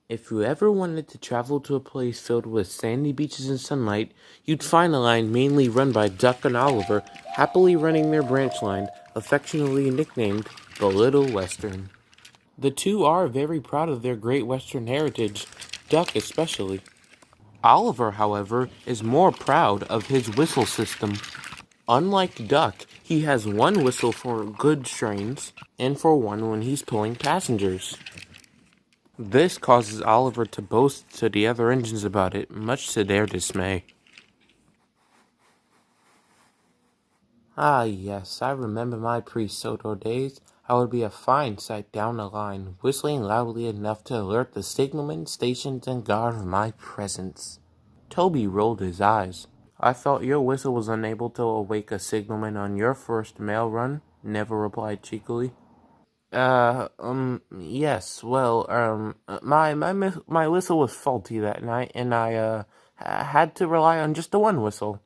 If you ever wanted to travel to a place filled with sandy beaches and sunlight, you'd find a line mainly run by Duck and Oliver, happily running their branch line, affectionately nicknamed the Little Western. The two are very proud of their great Western heritage, Duck especially. Oliver, however, is more proud of his whistle system. Unlike Duck, he has one whistle for good strains, and for one when he's pulling passengers. This causes Oliver to boast to the other engines about it, much to their dismay. Ah yes, I remember my pre-Soto days. I would be a fine sight down the line, whistling loudly enough to alert the signalmen, stations, and guard of my presence. Toby rolled his eyes. I thought your whistle was unable to awake a signalman on your first mail run, Never replied cheekily. Yes, well, my whistle was faulty that night, and I had to rely on just the one whistle.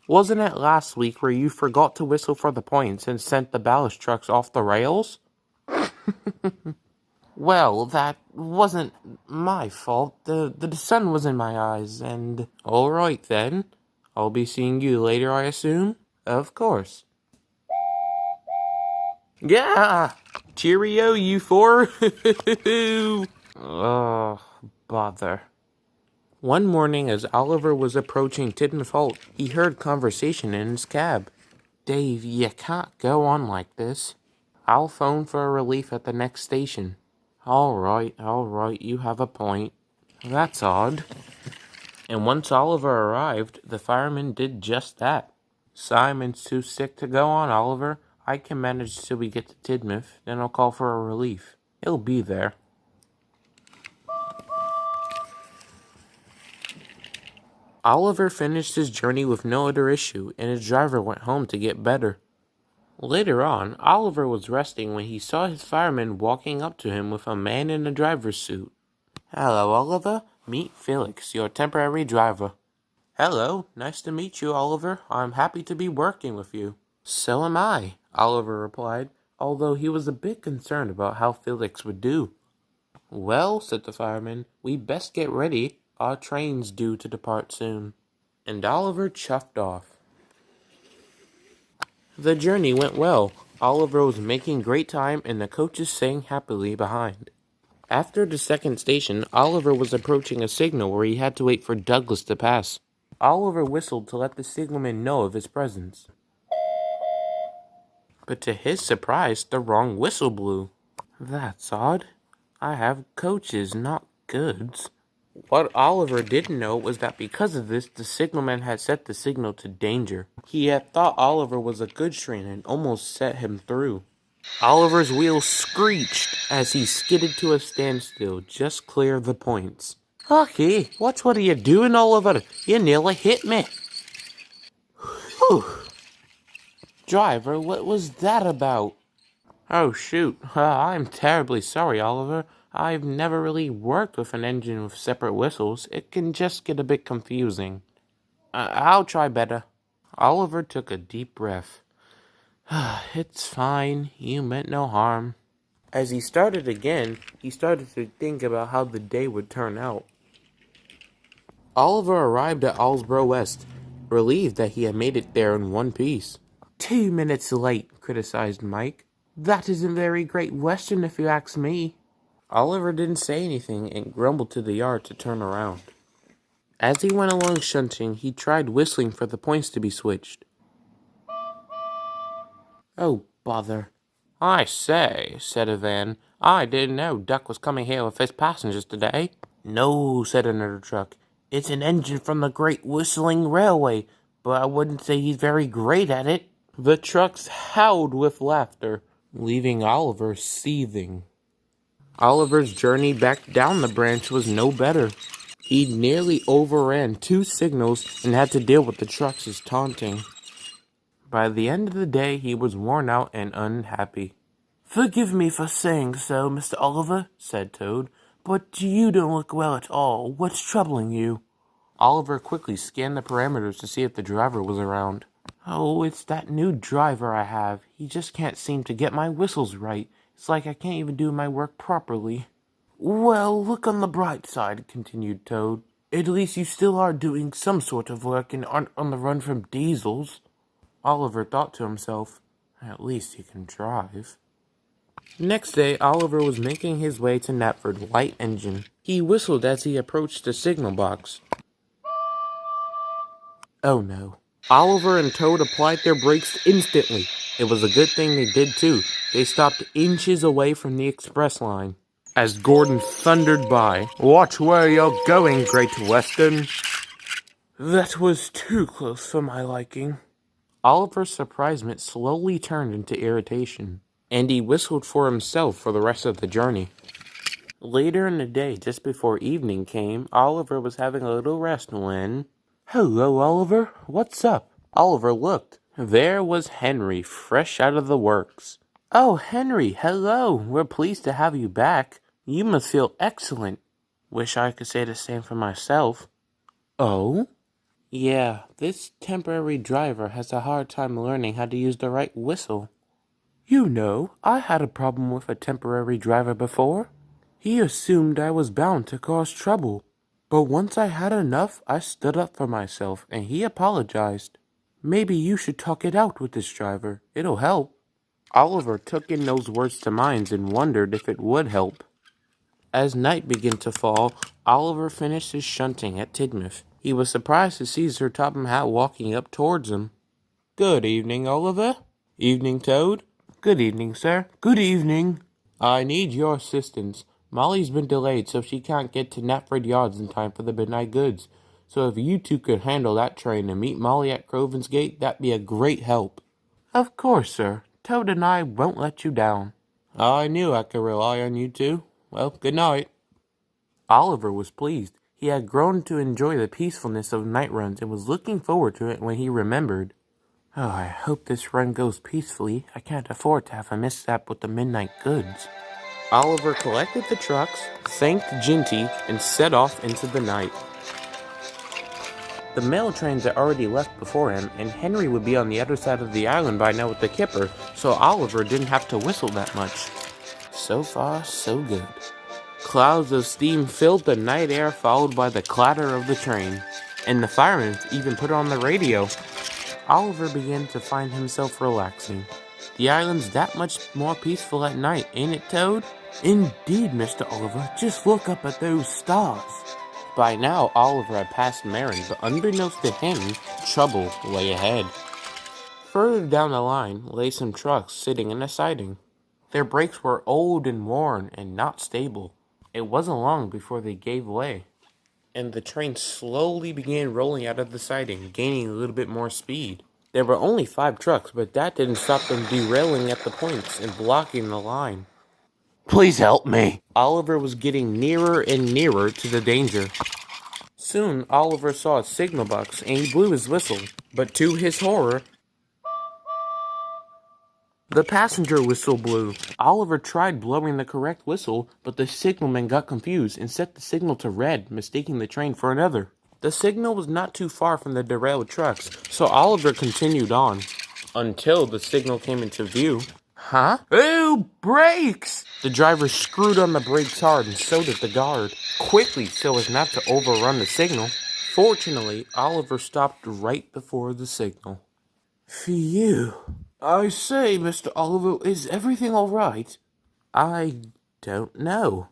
Wasn't it last week where you forgot to whistle for the points and sent the ballast trucks off the rails? Well, that wasn't my fault. The sun was in my eyes, and... Alright then. I'll be seeing you later, I assume? Of course. Yeah! Cheerio, you four! Oh, bother. One morning, as Oliver was approaching Tidmouth Halt, he heard conversation in his cab. Dave, you can't go on like this. I'll phone for a relief at the next station. Alright, you have a point. That's odd. And once Oliver arrived, the fireman did just that. Simon's too sick to go on, Oliver. I can manage till we get to Tidmouth, then I'll call for a relief. He'll be there. Oliver finished his journey with no other issue, and his driver went home to get better. Later on, Oliver was resting when he saw his fireman walking up to him with a man in a driver's suit. Hello, Oliver. Meet Felix, your temporary driver. Hello, nice to meet you, Oliver. I'm happy to be working with you. So am I, Oliver replied, although he was a bit concerned about how Felix would do. Well, said the fireman, we best get ready. Our train's due to depart soon. And Oliver chuffed off. The journey went well. Oliver was making great time and the coaches sang happily behind. After the second station, Oliver was approaching a signal where he had to wait for Douglas to pass. Oliver whistled to let the signalman know of his presence. But to his surprise, the wrong whistle blew. That's odd. I have coaches, not goods. What Oliver didn't know was that because of this, the signalman had set the signal to danger. He had thought Oliver was a good train and almost set him through. Oliver's wheels screeched as he skidded to a standstill, just clear of the points. Okay, what are you doing, Oliver? You nearly hit me. Whew. Driver, what was that about? Oh, shoot. I'm terribly sorry, Oliver. I've never really worked with an engine with separate whistles. It can just get a bit confusing. I'll try better. Oliver took a deep breath. It's fine. You meant no harm. As he started again, he started to think about how the day would turn out. Oliver arrived at Allsborough West, relieved that he had made it there in one piece. 2 minutes late, criticized Mike. That isn't very Great Western if you ask me. Oliver didn't say anything and grumbled to the yard to turn around. As he went along shunting, he tried whistling for the points to be switched. Oh, bother. I say, said a van, I didn't know Duck was coming here with his passengers today. No, said another truck. It's an engine from the Great Whistling Railway, but I wouldn't say he's very great at it. The trucks howled with laughter, leaving Oliver seething. Oliver's journey back down the branch was no better. He nearly overran 2 signals and had to deal with the trucks' taunting. By the end of the day, he was worn out and unhappy. Forgive me for saying so, Mr. Oliver, said Toad, but you don't look well at all. What's troubling you? Oliver quickly scanned the parameters to see if the driver was around. Oh, it's that new driver I have. He just can't seem to get my whistles right. It's like I can't even do my work properly. Well, look on the bright side, continued Toad. At least you still are doing some sort of work and aren't on the run from diesels. Oliver thought to himself, at least he can drive. Next day, Oliver was making his way to Knapford Light Engine. He whistled as he approached the signal box. Oh no. Oliver and Toad applied their brakes instantly. It was a good thing they did too. They stopped inches away from the express line. As Gordon thundered by, "Watch where you're going, Great Western." That was too close for my liking. Oliver's surprisement slowly turned into irritation, and he whistled for himself for the rest of the journey. Later in the day, just before evening came, Oliver was having a little rest when... Hello, Oliver. What's up? Oliver looked. There was Henry, fresh out of the works. Oh, Henry, hello. We're pleased to have you back. You must feel excellent. Wish I could say the same for myself. Oh? Yeah, this temporary driver has a hard time learning how to use the right whistle. You know, I had a problem with a temporary driver before. He assumed I was bound to cause trouble. But once I had enough, I stood up for myself, and he apologized. Maybe you should talk it out with this driver. It'll help. Oliver took in those words to mind and wondered if it would help. As night began to fall, Oliver finished his shunting at Tidmouth. He was surprised to see Sir Topham Hatt walking up towards him. Good evening, Oliver. Evening, Toad. Good evening, sir. Good evening. I need your assistance. Molly's been delayed, so she can't get to Knapford Yards in time for the midnight goods. So if you two could handle that train and meet Molly at Croven's Gate, that'd be a great help. Of course, sir. Toad and I won't let you down. I knew I could rely on you two. Well, good night. Oliver was pleased. He had grown to enjoy the peacefulness of night runs and was looking forward to it when he remembered. Oh, I hope this run goes peacefully. I can't afford to have a mishap with the midnight goods. Oliver collected the trucks, thanked Ginty, and set off into the night. The mail trains had already left before him, and Henry would be on the other side of the island by now with the kipper, so Oliver didn't have to whistle that much. So far, so good. Clouds of steam filled the night air, followed by the clatter of the train, and the firemen even put on the radio. Oliver began to find himself relaxing. The island's that much more peaceful at night, ain't it, Toad? Indeed, Mr. Oliver. Just look up at those stars. By now, Oliver had passed Mary, but unbeknownst to him, trouble lay ahead. Further down the line lay some trucks sitting in a siding. Their brakes were old and worn and not stable. It wasn't long before they gave way, and the train slowly began rolling out of the siding, gaining a little bit more speed. There were only 5 trucks, but that didn't stop them derailing at the points and blocking the line. Please help me! Oliver was getting nearer and nearer to the danger. Soon, Oliver saw a signal box and he blew his whistle, but to his horror, the passenger whistle blew. Oliver tried blowing the correct whistle, but the signalman got confused and set the signal to red, mistaking the train for another. The signal was not too far from the derailed trucks, so Oliver continued on, until the signal came into view. Huh? Ooh, brakes! The driver screwed on the brakes hard and so did the guard, quickly so as not to overrun the signal. Fortunately, Oliver stopped right before the signal. Phew. I say, Mr. Oliver, is everything all right? I don't know.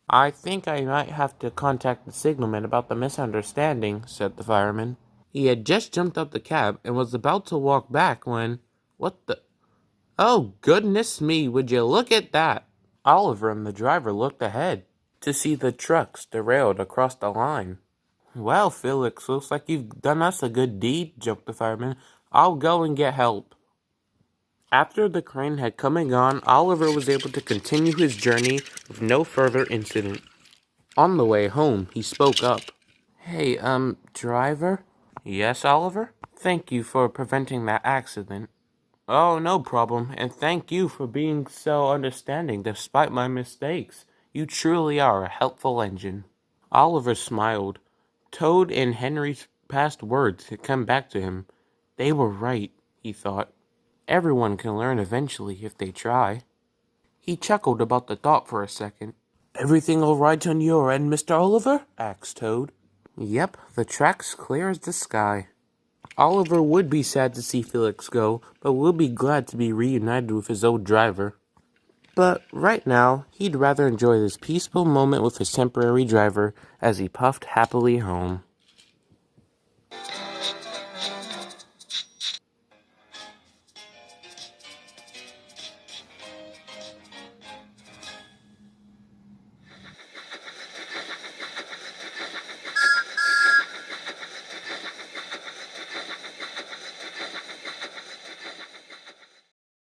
I think I might have to contact the signalman about the misunderstanding, said the fireman. He had just jumped out the cab and was about to walk back when... What the... Oh, goodness me, would you look at that? Oliver and the driver looked ahead to see the trucks derailed across the line. Well, Felix, looks like you've done us a good deed, joked the fireman. I'll go and get help. After the crane had come and gone, Oliver was able to continue his journey with no further incident. On the way home, he spoke up. Hey, driver? Yes, Oliver? Thank you for preventing that accident. Oh, no problem, and thank you for being so understanding despite my mistakes. You truly are a helpful engine. Oliver smiled. Toad and Henry's past words had come back to him. They were right, he thought. Everyone can learn eventually if they try. He chuckled about the thought for a second. Everything all right on your end, Mr. Oliver? Asked Toad. Yep, the track's clear as the sky. Oliver would be sad to see Felix go, but would be glad to be reunited with his old driver. But right now, he'd rather enjoy this peaceful moment with his temporary driver as he puffed happily home.